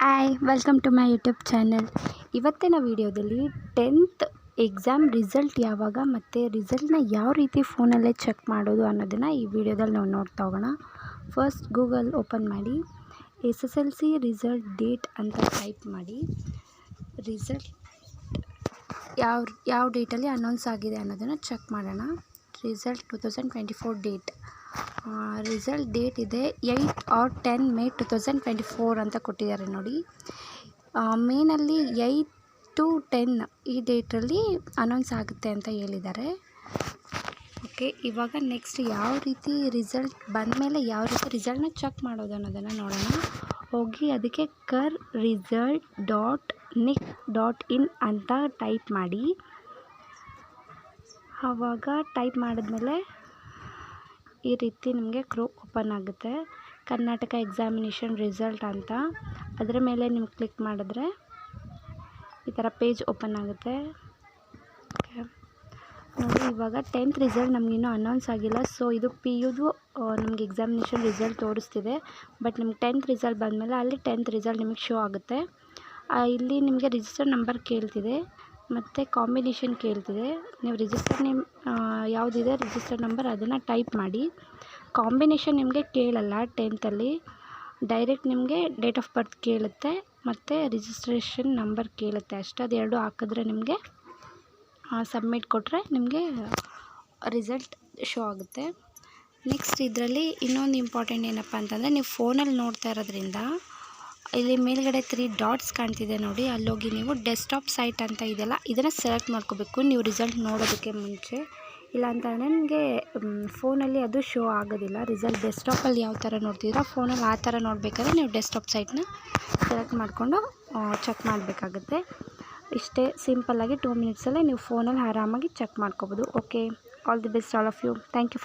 Hi welcome to my YouTube channel. ಇವತ್ತಿನ ವಿಡಿಯೋದಲ್ಲಿ 10th exam result ಯಾವಾಗ ಮತ್ತು ರಿಸಲ್ಟ್ನ ಯಾವ ರೀತಿ ಫೋನಲ್ಲೇ ಚೆಕ್ ಮಾಡೋದು ಅನ್ನೋದನ್ನು ಈ ವಿಡಿಯೋದಲ್ಲಿ ನಾವು ನೋಡ್ತಾ ಹೋಗೋಣ. ಫಸ್ಟ್ ಗೂಗಲ್ ಓಪನ್ ಮಾಡಿ SSLC ರಿಸಲ್ಟ್ ಡೇಟ್ ಅಂತ ಟೈಪ್ ಮಾಡಿ. ರಿಸಲ್ಟ್ ಯಾವ ಡೇಟಲ್ಲಿ ಅನೌನ್ಸ್ ಆಗಿದೆ ಅನ್ನೋದನ್ನು ಚೆಕ್ ಮಾಡೋಣ. ರಿಸಲ್ಟ್ 2024 ಡೇಟ್, ರಿಸಲ್ಟ್ ಡೇಟ್ ಇದೆ 8 or 10 May 2024 ಅಂತ ಕೊಟ್ಟಿದ್ದಾರೆ ನೋಡಿ. ಮೇನಲ್ಲಿ 8 to 10 ಈ ಡೇಟಲ್ಲಿ ಅನೌನ್ಸ್ ಆಗುತ್ತೆ ಅಂತ ಹೇಳಿದ್ದಾರೆ. ಓಕೆ, ಇವಾಗ ನೆಕ್ಸ್ಟ್ ಯಾವ ರೀತಿ ರಿಸಲ್ಟ್ ಬಂದಮೇಲೆ ಯಾವ ರೀತಿ ರಿಸಲ್ಟ್ನ ಚೆಕ್ ಮಾಡೋದು ಅನ್ನೋದನ್ನು ನೋಡೋಣ. ಹೋಗಿ ಅದಕ್ಕೆ KERResult.nic.in ಅಂತ ಟೈಪ್ ಮಾಡಿ. ಆವಾಗ ಟೈಪ್ ಮಾಡಿದ್ಮೇಲೆ ಈ ರೀತಿ ನಿಮಗೆ ಓಪನ್ ಆಗುತ್ತೆ. ಕರ್ನಾಟಕ ಎಕ್ಸಾಮಿನೇಷನ್ ರಿಸಲ್ಟ್ ಅಂತ ಅದರ ಮೇಲೆ ನೀವು ಕ್ಲಿಕ್ ಮಾಡಿದ್ರೆ ಈ ಥರ ಪೇಜ್ ಓಪನ್ ಆಗುತ್ತೆ. ನೋಡಿ, ಇವಾಗ 10th ರಿಸಲ್ಟ್ ನಮಗಿನ್ನೂ ಅನೌನ್ಸ್ ಆಗಿಲ್ಲ. ಸೊ ಇದು PUದು ನಮಗೆ ಎಕ್ಸಾಮಿನೇಷನ್ ರಿಸಲ್ಟ್ ತೋರಿಸ್ತಿದೆ. ಬಟ್ ನಿಮ್ಗೆ 10th ರಿಸಲ್ಟ್ ಬಂದಮೇಲೆ ಅಲ್ಲಿ 10th ರಿಸಲ್ಟ್ ನಿಮಗೆ ಶೋ ಆಗುತ್ತೆ. ಇಲ್ಲಿ ನಿಮಗೆ ರಿಜಿಸ್ಟರ್ ನಂಬರ್ ಕೇಳ್ತಿದೆ ಮತ್ತು ಕಾಂಬಿನೇಷನ್ ಕೇಳ್ತಿದೆ. ನೀವು ರಿಜಿಸ್ಟರ್ ನೇಮ್ ಯಾವುದಿದೆ ರಿಜಿಸ್ಟರ್ ನಂಬರ್ ಅದನ್ನು ಟೈಪ್ ಮಾಡಿ. ಕಾಂಬಿನೇಷನ್ ನಿಮಗೆ ಕೇಳಲ್ಲ 10th ಡೈರೆಕ್ಟ್ ನಿಮಗೆ ಡೇಟ್ ಆಫ್ ಬರ್ತ್ ಕೇಳುತ್ತೆ ಮತ್ತು ರಿಜಿಸ್ಟ್ರೇಷನ್ ನಂಬರ್ ಕೇಳುತ್ತೆ ಅಷ್ಟೇ. ಅದು ಎರಡು ಹಾಕಿದ್ರೆ ನಿಮಗೆ ಸಬ್ಮಿಟ್ ಕೊಟ್ಟರೆ ನಿಮಗೆ ರಿಸಲ್ಟ್ ಶೋ ಆಗುತ್ತೆ. ನೆಕ್ಸ್ಟ್ ಇದರಲ್ಲಿ ಇನ್ನೊಂದು ಇಂಪಾರ್ಟೆಂಟ್ ಏನಪ್ಪ ಅಂತಂದರೆ, ನೀವು ಫೋನಲ್ಲಿ ನೋಡ್ತಾ ಇರೋದ್ರಿಂದ ಇಲ್ಲಿ ಮೇಲ್ಗಡೆ 3 ಡಾಟ್ಸ್ ಕಾಣ್ತಿದೆ ನೋಡಿ, ಅಲ್ಲೋಗಿ ನೀವು ಡೆಸ್ಕ್ಟಾಪ್ ಸೈಟ್ ಅಂತ ಇದೆಯಲ್ಲ ಇದನ್ನು ಸೆಲೆಕ್ಟ್ ಮಾಡ್ಕೋಬೇಕು ನೀವು ರಿಸಲ್ಟ್ ನೋಡೋದಕ್ಕೆ ಮುಂಚೆ. ಇಲ್ಲ ಅಂತಂದರೆ ನಿಮಗೆ ಫೋನಲ್ಲಿ ಅದು ಶೋ ಆಗೋದಿಲ್ಲ. ರಿಸಲ್ಟ್ ಡೆಸ್ಕ್ಟಾಪಲ್ಲಿ ಯಾವ ಥರ ನೋಡ್ತಿದ್ದೀರೋ ಫೋನಲ್ಲಿ ಆ ಥರ ನೋಡಬೇಕಾದ್ರೆ ನೀವು ಡೆಸ್ಕ್ಟಾಪ್ ಸೈಟ್ನ ಸೆಲೆಕ್ಟ್ ಮಾಡಿಕೊಂಡು ಚೆಕ್ ಮಾಡಬೇಕಾಗುತ್ತೆ. ಇಷ್ಟೇ ಸಿಂಪಲ್ಲಾಗಿ 2 ಮಿನಿಟ್ಸಲ್ಲೇ ನೀವು ಫೋನಲ್ಲಿ ಆರಾಮಾಗಿ ಚೆಕ್ ಮಾಡ್ಕೋಬೋದು. Okay, all the best all of you. Thank you.